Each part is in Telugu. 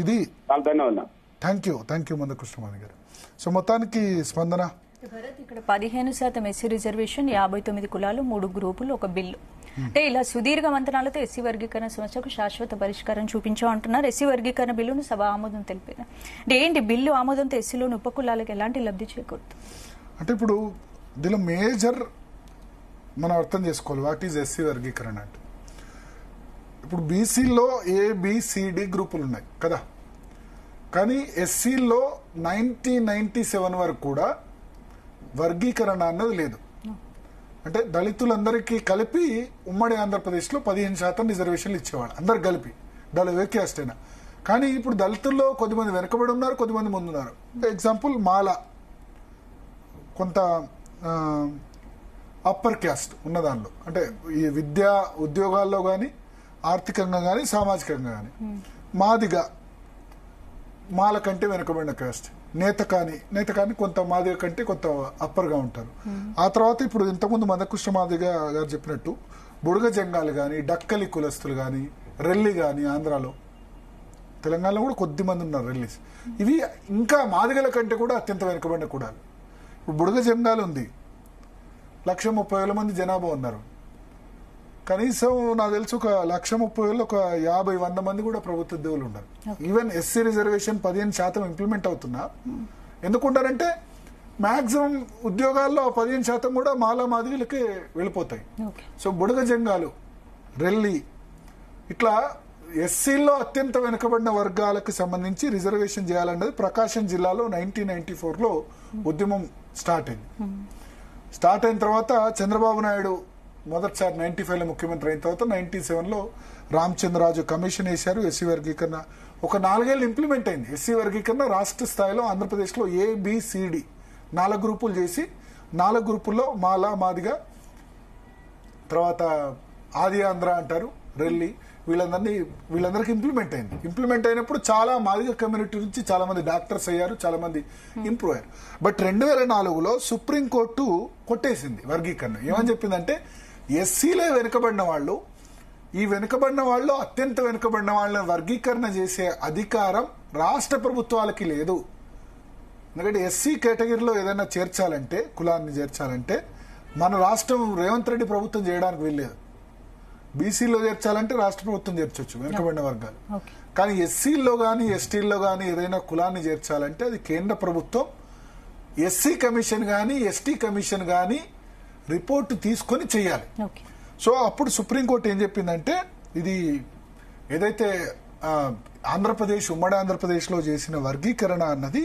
ఇది చాలా ధన్యవాదాలు. థ్యాంక్ యూ మందకృష్ణమాది గారు. సో మొత్తానికి స్పందన భరత్, ఇక్కడ 15% ఎస్సీ రిజర్వేషన్, 59 కులాలు, 3 గ్రూపులు, ఒక బిల్లు. అంటే ఇలా సుదీర్ఘ మంతనాలతో ఎస్సీ వర్గీకరణ సమస్యకు శాశ్వత పరిష్కారం చూపించామంటున్నారు. ఎస్సీ వర్గీకరణ బిల్లును సభ ఆమోదం తెలిపారు. అంటే ఏంటి బిల్లు ఆమోదంతో ఎస్సీలోని ఉపకులాలకు ఎలాంటి లబ్ధి చేకూరుతుంది? అంటే ఇప్పుడు దీనిలో మేజర్ మనం అర్థం చేసుకోవాలి వాట్ ఈజ్ ఎస్సీ వర్గీకరణ అంటే. ఇప్పుడు బీసీలో ఏబిసిడి గ్రూపులు ఉన్నాయి కదా, కానీ ఎస్సీలో 1997 వరకు కూడా వర్గీకరణ అన్నది లేదు. అంటే దళితులందరికీ కలిపి ఉమ్మడి ఆంధ్రప్రదేశ్లో 15% రిజర్వేషన్లు ఇచ్చేవాడు, అందరు కలిపి ఏ క్యాస్ట్ అయినా. కానీ ఇప్పుడు దళితుల్లో కొద్దిమంది వెనకబడి ఉన్నారు, కొద్దిమంది ముందున్నారు. ఎగ్జాంపుల్ మాల, కొంత అప్పర్ క్యాస్ట్ ఉన్న దానిలో, అంటే ఈ విద్యా ఉద్యోగాల్లో కానీ ఆర్థికంగా కానీ సామాజికంగా కానీ. మాదిగ మాల కంటే వెనుకబడిన క్యాస్ట్. నేత కానీ కొంత మాదిగ కంటే కొంత అప్పర్గా ఉంటారు. ఆ తర్వాత ఇప్పుడు ఇంతకుముందు మందకృష్ణ మాదిగ గారు చెప్పినట్టు బుడగ జంగాలు కానీ, డక్కలి కులస్తులు కానీ, రెల్లి కానీ, ఆంధ్రాలో, తెలంగాణలో కూడా కొద్ది మంది ఉన్నారు రెల్లీస్. ఇవి ఇంకా మాదిగల కంటే కూడా అత్యంత వెనుకబడిన కులాలు. ఇప్పుడు బుడగ జంగాలు ఉంది, 130,000 మంది జనాభా ఉన్నారు. కనీసం నాకు తెలుసు ఒక 130,000 ఒక 50-100 మంది కూడా ప్రభుత్వ ఉద్యోగులు ఉన్నారు. ఈవెన్ ఎస్సీ రిజర్వేషన్ 15% ఇంప్లిమెంట్ అవుతున్నా ఎందుకుంటారంటే మాక్సిమం ఉద్యోగాల్లో 15% కూడా మాలా మాదిగలకే వెళ్ళిపోతాయి. సో బుడగ జంగాలు, రెల్లి, ఇట్లా ఎస్సీలో అత్యంత వెనుకబడిన వర్గాలకు సంబంధించి రిజర్వేషన్ చేయాలన్నది ప్రకాశం జిల్లాలో 1994లో ఉద్యమం స్టార్ట్ అయింది. స్టార్ట్ అయిన తర్వాత చంద్రబాబు నాయుడు మొదటిసారి 95లో ముఖ్యమంత్రి అయిన తర్వాత 97లో రామచంద్రరాజు కమిషన్ వేశారు. ఎస్సీ వర్గీకరణ ఒక 4 ఏళ్ళు ఇంప్లిమెంట్ అయింది. ఎస్సీ వర్గీకరణ రాష్ట్ర స్థాయిలో ఆంధ్రప్రదేశ్లో ఏబిసిడి 4 గ్రూపులు చేసి, 4 గ్రూపుల్లో మాలా, మాదిగ, తర్వాత ఆది ఆంధ్ర అంటారు, రెల్లి, వీళ్ళందరికీ ఇంప్లిమెంట్ అయింది. ఇంప్లిమెంట్ అయినప్పుడు చాలా మాదిగ కమ్యూనిటీ నుంచి చాలా మంది డాక్టర్స్ అయ్యారు, చాలా మంది ఇంప్రూవ్ అయ్యారు. బట్ 2004లో సుప్రీంకోర్టు కొట్టేసింది వర్గీకరణ. ఏమని చెప్పిందంటే ఎస్సీలే వెనుకబడిన వాళ్ళు, ఈ వెనుకబడిన వాళ్ళు అత్యంత వెనుకబడిన వాళ్ళని వర్గీకరణ చేసే అధికారం రాష్ట్ర ప్రభుత్వాలకి లేదు. ఎందుకంటే ఎస్సీ కేటగిరీలో ఏదైనా చేర్చాలంటే, కులాన్ని చేర్చాలంటే మన రాష్ట్రం రేవంత్ రెడ్డి ప్రభుత్వం చేయడానికి వీల్లేదు. బీసీలో చేర్చాలంటే రాష్ట్ర ప్రభుత్వం చేర్చొచ్చు వెనుకబడిన వర్గాలు. కానీ ఎస్సీల్లో కానీ ఎస్టీల్లో కానీ ఏదైనా కులాన్ని చేర్చాలంటే అది కేంద్ర ప్రభుత్వం ఎస్సీ కమిషన్ కానీ ఎస్టీ కమిషన్ కానీ రిపోర్టు తీసుకొని చేయాలి. సో అప్పుడు సుప్రీంకోర్టు ఏం చెప్పిందంటే ఇది ఏదైతే ఆంధ్రప్రదేశ్, ఉమ్మడి ఆంధ్రప్రదేశ్లో చేసిన వర్గీకరణ అన్నది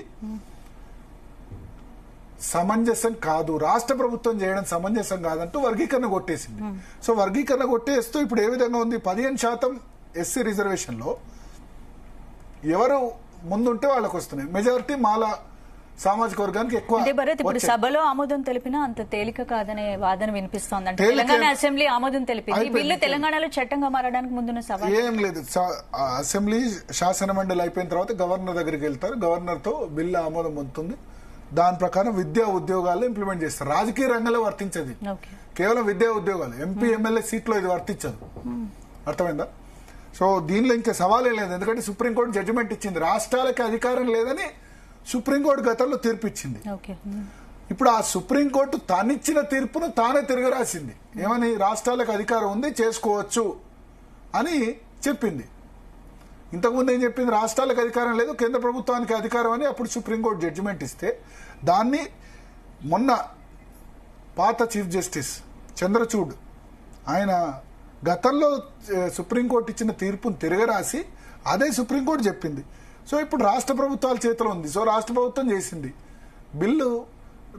సమంజసం కాదు, రాష్ట్ర ప్రభుత్వం చేయడం సమంజసం కాదంటూ వర్గీకరణ కొట్టేసింది. సో వర్గీకరణ కొట్టేస్తూ ఇప్పుడు ఏ విధంగా ఉంది, 15% ఎస్సీ రిజర్వేషన్ లో ఎవరు ముందుంటే వాళ్ళకి వస్తున్నాయి. మెజారిటీ మాల సామాజిక వర్గానికి ఎక్కువ. ఇప్పుడు సభలో ఆమోదం తెలిపినా అంత తేలిక కాదనే వాదన వినిపిస్తోంది. అంటే తెలంగాణ అసెంబ్లీ ఆమోదం తెలిపింది, బిల్లు తెలంగాణలో చట్టంగా మారడానికి ముందున్న సభ ఏం లేదు. అసెంబ్లీ శాసన మండలి అయిపోయిన తర్వాత గవర్నర్ దగ్గరికి వెళ్తారు, గవర్నర్ తో బిల్లు ఆమోదం పొందుతుంది. దాని ప్రకారం విద్యా ఉద్యోగాల్లో ఇంప్లిమెంట్ చేస్తారు. రాజకీయ రంగంలో వర్తించదు, కేవలం విద్యా ఉద్యోగాలు, ఎంపీ ఎమ్మెల్యే సీట్లో ఇది వర్తించదు. అర్థమైందా? సో దీనిలో ఇంకా సవాలే లేదు, ఎందుకంటే సుప్రీంకోర్టు జడ్జిమెంట్ ఇచ్చింది, రాష్ట్రాలకి అధికారం లేదని సుప్రీంకోర్టు గతంలో తీర్పు ఇచ్చింది. ఇప్పుడు ఆ సుప్రీంకోర్టు తానిచ్చిన తీర్పును తానే తిరగరాసింది. ఏమని? రాష్ట్రాలకు అధికారం ఉంది, చేసుకోవచ్చు అని చెప్పింది. ఇంతకుముందు ఏం చెప్పింది? రాష్ట్రాలకు అధికారం లేదు, కేంద్ర ప్రభుత్వానికి అధికారం అని అప్పుడు సుప్రీంకోర్టు జడ్జిమెంట్ ఇస్తే దాన్ని మొన్న పాత చీఫ్ జస్టిస్ చంద్రచూడ్ ఆయన గతంలో సుప్రీంకోర్టు ఇచ్చిన తీర్పును తిరగరాసి అదే సుప్రీంకోర్టు చెప్పింది. సో ఇప్పుడు రాష్ట్ర ప్రభుత్వాల చేతిలో ఉంది. సో రాష్ట్ర ప్రభుత్వం చేసింది. బిల్లు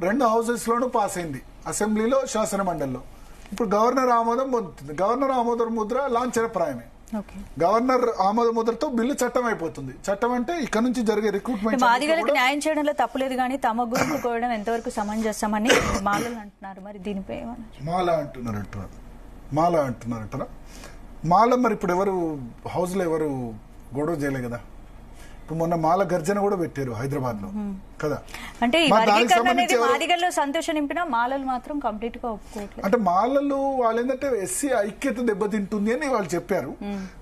2 హౌసెస్లోనూ పాస్ అయింది, అసెంబ్లీలో, శాసన మండలిలో. ఇప్పుడు గవర్నర్ ఆమోదం పొందుతుంది. గవర్నర్ ఆమోద ముద్ర లాంఛనప్రాయమే. గవర్నర్ ఆమోద ముద్రతో బిల్లు చట్టం అయిపోతుంది. చట్టం అంటే ఇక్కడ నుంచి జరిగే రిక్రూట్మెంట్. మాదిగలకు న్యాయం చేయడంలో తప్పులేదు, కానీ తమ గురించి కోవడం ఎంతవరకు సమంజసమని మాలలు అంటున్నారు. మరి దీనిపై మాల అంటున్నారంటారా? మాల మరి ఇప్పుడు ఎవరు హౌస్ లో ఎవరు గొడవ చేయలే కదా. ఇప్పుడు మొన్న మాల గర్జన కూడా పెట్టారు హైదరాబాద్ లో కదా. అంటే ఈ వర్గీకరణ అనేది మాదిగల్లో సంతోషం నింపినా మాలలు మాత్రం కంప్లీట్ గా ఒప్పుకోవట్లేదు. అంటే మాలలు వాళ్ళు ఏంటంటే ఎస్సీ ఐక్యత దెబ్బతింటుంది అని వాళ్ళు చెప్పారు.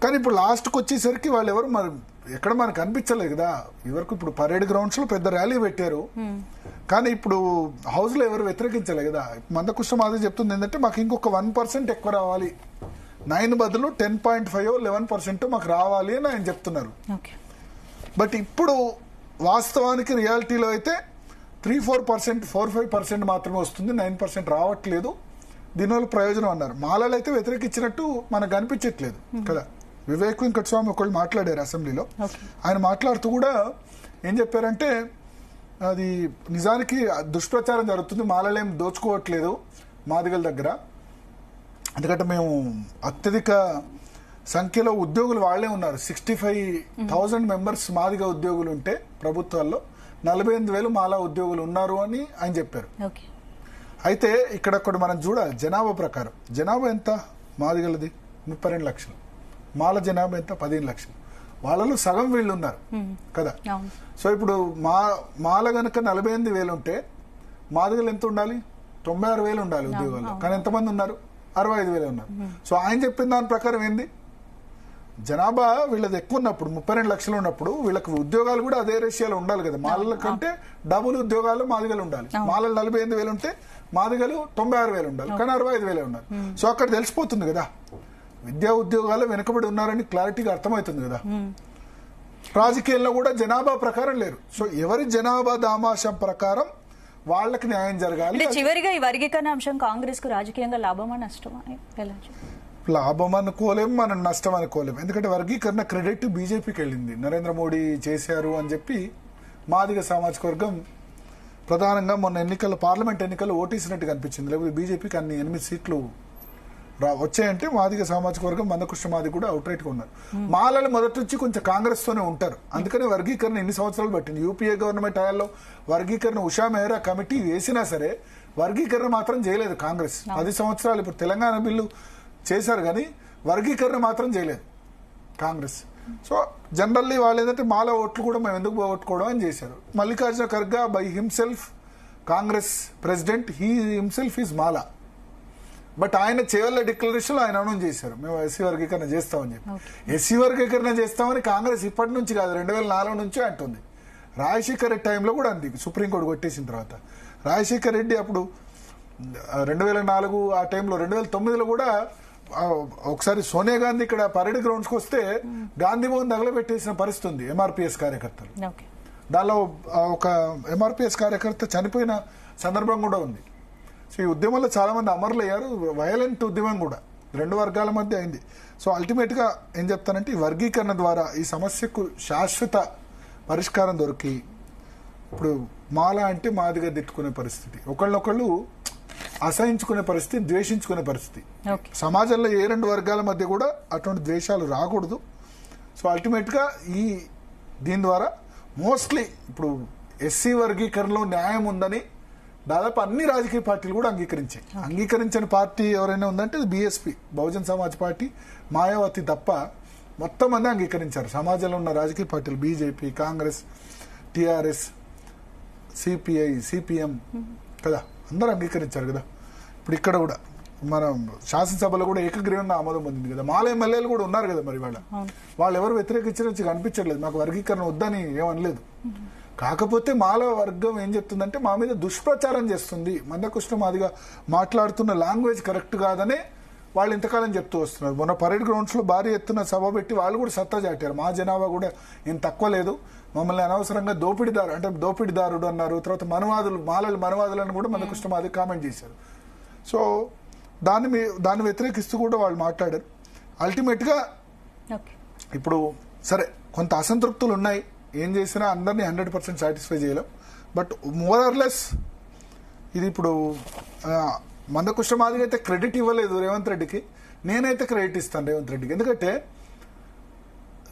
కానీ ఇప్పుడు లాస్ట్కి వచ్చేసరికి వాళ్ళు ఎవరు మరి ఎక్కడ మనకు అనిపించలేదు కదా. ఇవరకు ఇప్పుడు పరేడ్ గ్రౌండ్స్ లో పెద్ద ర్యాలీ పెట్టారు, కానీ ఇప్పుడు హౌస్ లో ఎవరు వ్యతిరేకించలే కదా. మందకృష్ణ మాదిగ చెప్తుంది ఏంటంటే మాకు ఇంకొక 1% ఎక్కువ రావాలి, 9 బదులు 10.5 11% మాకు రావాలి అని ఆయన చెప్తున్నారు. బట్ ఇప్పుడు వాస్తవానికి రియాలిటీలో అయితే 3-4%, 4-5% మాత్రమే వస్తుంది, 9% రావట్లేదు. దీనివల్ల ప్రయోజనం అన్నారు. మాలలు అయితే వ్యతిరేకించినట్టు మనకు అనిపించట్లేదు కదా. వివేక్ వెంకటస్వామి ఒకళ్ళు మాట్లాడారు అసెంబ్లీలో. ఆయన మాట్లాడుతూ కూడా ఏం చెప్పారంటే అది నిజానికి దుష్ప్రచారం జరుగుతుంది, మాలలేం దోచుకోవట్లేదు మాదిగల దగ్గర. ఎందుకంటే మేము అత్యధిక సంఖ్యలో ఉద్యోగులు వాళ్లే ఉన్నారు. 65,000 మెంబర్స్ మాదిగ ఉద్యోగులు ఉంటే ప్రభుత్వాల్లో 48,000 మాలా ఉద్యోగులు ఉన్నారు అని ఆయన చెప్పారు. అయితే ఇక్కడ మనం చూడాలి జనాభా ప్రకారం. జనాభా ఎంత మాదిగలది? 32 లక్షలు. మాల జనాభా ఎంత? 15 లక్షలు. వాళ్ళలో సగం వీళ్ళు ఉన్నారు కదా. సో ఇప్పుడు మాల గనక 48,000 ఉంటే మాదిగలు ఎంత ఉండాలి? 96,000 ఉండాలి ఉద్యోగాల్లో. కానీ ఎంతమంది ఉన్నారు? 65,000 ఉన్నారు. సో ఆయన చెప్పిన దాని ప్రకారం ఏంది, జనాభా వీళ్ళది ఎక్కువ ఉన్నప్పుడు 32 లక్షలు ఉన్నప్పుడు వీళ్ళకి ఉద్యోగాలు కూడా అదే రేషియోలో ఉండాలి కదా. మాలల కంటే డబుల్ ఉద్యోగాలు మాదిగలు ఉండాలి. మాలలు 48,000 ఉంటే మాదిగలు 96,000 ఉండాలి, కానీ 65,000 ఉన్నారు. సో అక్కడ తెలిసిపోతుంది కదా విద్యా ఉద్యోగాలు వెనుకబడి ఉన్నారని క్లారిటీగా అర్థమవుతుంది కదా. రాజకీయాల్లో కూడా జనాభా ప్రకారం లేరు. సో ఎవరి జనాభా దామాషం ప్రకారం వాళ్ళకి న్యాయం జరగాలి. చివరిగా ఈ వర్గీకరణ అంశం కాంగ్రెస్ కు రాజకీయంగా లాభమా నష్టమా? లాభం అనుకోలేం, మనం నష్టం అనుకోలేం. ఎందుకంటే వర్గీకరణ క్రెడిట్ బీజేపీకి వెళ్ళింది. నరేంద్ర మోడీ చేశారు అని చెప్పి మాదిగ సామాజిక వర్గం ప్రధానంగా మొన్న పార్లమెంట్ ఎన్నికల్లో ఓటేసినట్టుగా అనిపించింది. లేకపోతే బీజేపీకి అన్ని 8 సీట్లు వచ్చాయంటే మాదిగ సామాజిక వర్గం మందకృష్ణ మాదిగ కూడా అవుట్ రైట్ గా ఉన్నారు. మాలలు మొదటి నుంచి కొంచెం కాంగ్రెస్ తోనే ఉంటారు. అందుకనే వర్గీకరణ ఎన్ని సంవత్సరాలు పట్టింది. యూపీఏ గవర్నమెంట్ హయాంలో వర్గీకరణ ఉషా మెహ్రా కమిటీ వేసినా సరే వర్గీకరణ మాత్రం చేయలేదు కాంగ్రెస్. 10 సంవత్సరాలు ఇప్పుడు తెలంగాణ బిల్లు చేశారు కానీ వర్గీకరణ మాత్రం చేయలేదు కాంగ్రెస్. సో జనరల్లీ వాళ్ళు ఏంటంటే మాల ఓట్లు కూడా మేము ఎందుకు పోగొట్టుకోవడం అని చేశారు. Mallikarjuna Kharge by himself Congress president, he himself is Mala. But ఆయన చేయవల్ల డిక్లరేషన్ ఆయన అనౌన్స్ చేశారు, మేము ఎస్సీ వర్గీకరణ చేస్తామని చెప్పి. ఎస్సీ వర్గీకరణ చేస్తామని కాంగ్రెస్ ఇప్పటి నుంచి కాదు 2004 నుంచే అంటుంది. రాజశేఖర్ రెడ్డి టైంలో కూడా అంది, సుప్రీంకోర్టు కొట్టేసిన తర్వాత. రాజశేఖర్ రెడ్డి అప్పుడు 2004 ఆ టైంలో 2009లో కూడా ఒకసారి సోనియా గాంధీ ఇక్కడ పరేడ్ గ్రౌండ్స్కి వస్తే గాంధీ భవన్ తగలబెట్టేసిన పరిస్థితి ఉంది ఎంఆర్పీఎస్ కార్యకర్తలు. దానిలో ఒక ఎంఆర్పీఎస్ కార్యకర్త చనిపోయిన సందర్భం కూడా ఉంది. సో ఈ ఉద్యమంలో చాలా మంది అమరులు అయ్యారు. వైలెంట్ ఉద్యమం కూడా 2 వర్గాల మధ్య అయింది. సో అల్టిమేట్ గా ఏం చెప్తానంటే ఈ వర్గీకరణ ద్వారా ఈ సమస్యకు శాశ్వత పరిష్కారం దొరికి ఇప్పుడు మాల అంటే మాదిగా తిట్టుకునే పరిస్థితి, ఒకళ్ళనొకళ్ళు అసహించుకునే పరిస్థితి, ద్వేషించుకునే పరిస్థితి. సమాజంలో ఏ 2 వర్గాల మధ్య కూడా అటువంటి ద్వేషాలు రాకూడదు. సో అల్టిమేట్ గా దీని ద్వారా మోస్ట్లీ ఇప్పుడు ఎస్సీ వర్గీకరణలో న్యాయం ఉందని దాదాపు అన్ని రాజకీయ పార్టీలు కూడా అంగీకరించాయి. అంగీకరించని పార్టీ ఎవరైనా ఉందంటే బీఎస్పీ, బహుజన్ సమాజ్ పార్టీ, మాయావతి తప్ప మొత్తం మంది అంగీకరించారు. సమాజంలో ఉన్న రాజకీయ పార్టీలు BJP, Congress, TRS, CPI, CPM కదా, అందరూ అంగీకరించారు కదా. ఇప్పుడు ఇక్కడ కూడా మన శాసనసభలో కూడా ఏకగ్రీవంగా ఆమోదం పొందింది కదా. మాల ఎమ్మెల్యేలు కూడా ఉన్నారు కదా. మరి వాళ్ళు ఎవరు వ్యతిరేకించినట్టు కనిపించట్లేదు. మాకు వర్గీకరణ వద్దని ఏమనలేదు. కాకపోతే మాల వర్గం ఏం చెప్తుందంటే మా మీద దుష్ప్రచారం చేస్తుంది, మందకృష్ణ మాదిగా మాట్లాడుతున్న లాంగ్వేజ్ కరెక్ట్ కాదనే వాళ్ళు ఇంతకాలం చెప్తూ వస్తున్నారు. మొన్న పరేడ్ గ్రౌండ్స్ లో భారీ ఎత్తున సభ పెట్టి వాళ్ళు కూడా సత్తా చాటారు. మా జనాభా కూడా ఏం తక్కువ లేదు, మమ్మల్ని అనవసరంగా దోపిడిదారుడు అన్నారు. తర్వాత మనవాదులను కూడా మందకృష్ణ మాదిగ కామెంట్ చేశారు. సో దాన్ని వ్యతిరేకిస్తూ కూడా వాళ్ళు మాట్లాడారు. అల్టిమేట్ గా ఇప్పుడు సరే కొంత అసంతృప్తులు ఉన్నాయి, ఏం చేసినా అందరినీ 100% సాటిస్ఫై చేయలేం. బట్ మోర్ ఆర్ లెస్ ఇది ఇప్పుడు మందకృష్ణ మాదిగ అయితే క్రెడిట్ ఇవ్వలేదు రేవంత్ రెడ్డికి. నేనైతే క్రెడిట్ ఇస్తాను రేవంత్ రెడ్డికి. ఎందుకంటే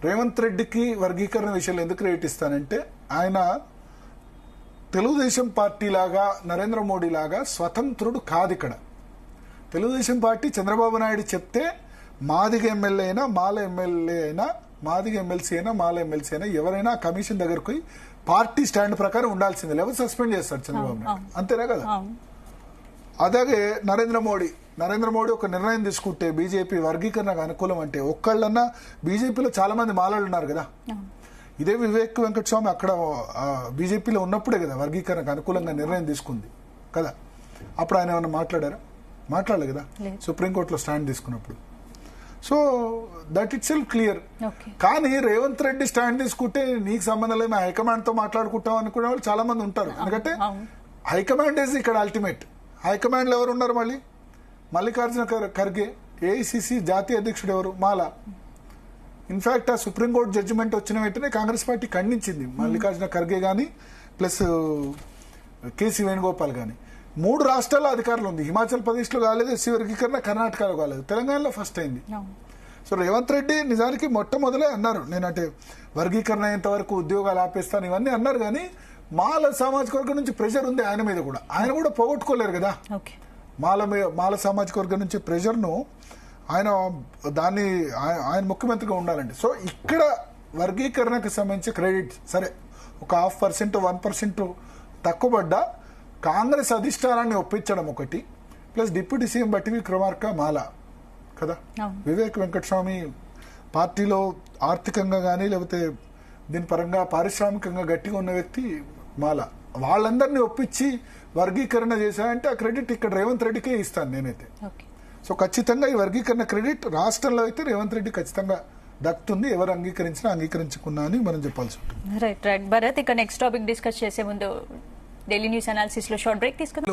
రేవంత్ రెడ్డికి వర్గీకరణ విషయంలో ఎందుకు క్రెడిట్ ఇస్తానంటే ఆయన తెలుగుదేశం పార్టీ లాగా నరేంద్ర మోడీ లాగా స్వతంత్రుడు కాదు. ఇక్కడ తెలుగుదేశం పార్టీ చంద్రబాబు నాయుడు చెప్తే మాదిగ ఎమ్మెల్యే అయినా మాల ఎమ్మెల్యే అయినా మాదిగ ఎమ్మెల్సీ అయినా మాల ఎమ్మెల్సీ అయినా ఎవరైనా కమిషన్ దగ్గరకు పోయి పార్టీ స్టాండ్ ప్రకారం ఉండాల్సిందే, లేకపోతే సస్పెండ్ చేస్తారు చంద్రబాబు నాయుడు. అంతేనా కదా? అలాగే నరేంద్ర మోడీ ఒక నిర్ణయం తీసుకుంటే బీజేపీ వర్గీకరణకు అనుకూలం అంటే ఒక్కళ్ళన్నా బీజేపీలో చాలా మంది మాలలు ఉన్నారు కదా. ఇదే వివేక్ వెంకటస్వామి అక్కడ బీజేపీలో ఉన్నప్పుడే కదా వర్గీకరణకు అనుకూలంగా నిర్ణయం తీసుకుంది కదా. అప్పుడు ఆయన ఏమన్నా మాట్లాడలేదు కదా సుప్రీంకోర్టులో స్టాండ్ తీసుకున్నప్పుడు. So that it self clear. కానీ రేవంత్ రెడ్డి స్టాండ్ తీసుకుంటే నీకు సంబంధం లేదు, హైకమాండ్ తో మాట్లాడుకుంటాం అనుకునే వాళ్ళు చాలా మంది ఉంటారు. ఎందుకంటే హైకమాండ్ ఈజ్ ఇక్కడ అల్టిమేట్. హైకమాండ్ లో ఎవరు ఉన్నారు? మల్లికార్జున ఖర్గే, ఏఐసిసి జాతీయ అధ్యక్షుడు ఎవరు? మాల. ఇన్ఫాక్ట్ ఆ సుప్రీంకోర్టు జడ్జిమెంట్ వచ్చిన వెంటనే కాంగ్రెస్ పార్టీ ఖండించింది. మల్లికార్జున ఖర్గే గాని ప్లస్ కేసీ వేణుగోపాల్ గాని. 3 రాష్ట్రాల్లో అధికారులు ఉంది. హిమాచల్ ప్రదేశ్ లో కాలేదు ఎస్సీ వర్గీకరణ, కర్ణాటకలో కాలేదు, తెలంగాణలో ఫస్ట్ అయింది. సో రేవంత్ రెడ్డి నిజానికి మొట్టమొదలే అన్నారు, నేనంటే వర్గీకరణ అయ్యేంత వరకు ఉద్యోగాలు ఆపేస్తాను ఇవన్నీ అన్నారు. కానీ మాల సామాజిక వర్గం నుంచి ప్రెషర్ ఉంది ఆయన మీద కూడా. ఆయన కూడా పోగొట్టుకోలేరు కదా మాల సామాజిక వర్గం నుంచి ప్రెషర్ను. ఆయన ముఖ్యమంత్రిగా ఉండాలండి. సో ఇక్కడ వర్గీకరణకు సంబంధించి క్రెడిట్ సరే ఒక 0.5%, 1% తక్కువ పడ్డా కాంగ్రెస్ అధిష్టానాన్ని ఒప్పించడం ఒకటి, ప్లస్ డిప్యూటీ సీఎం బట్టి విక్రమార్క మాల కదా. వివేక్ వెంకటస్వామి పార్టీలో ఆర్థికంగా కానీ లేకపోతే దీని పరంగా పారిశ్రామికంగా గట్టిగా ఉన్న వ్యక్తి మాల. వాళ్ళందరినీ ఒప్పించి వర్గీకరణ చేశారంటే ఆ క్రెడిట్ ఇక్కడ రేవంత్ రెడ్డికే ఇస్తాను నేనైతే. సో ఖచ్చితంగా ఈ వర్గీకరణ క్రెడిట్ రాష్ట్రంలో అయితే రేవంత్ రెడ్డి ఖచ్చితంగా దక్కుతుంది. ఎవరు అంగీకరించినా అంగీకరించుకున్నా అని మనం చెప్పాల్సి ఉంటుంది. రైట్ భరత్, ఇక నెక్స్ట్ టాపిక్ డిస్కస్ చేసే ముందు డైలీ న్యూస్ అనాలిసిస్ లో షార్ట్ బ్రేక్ తీసుకుందాం.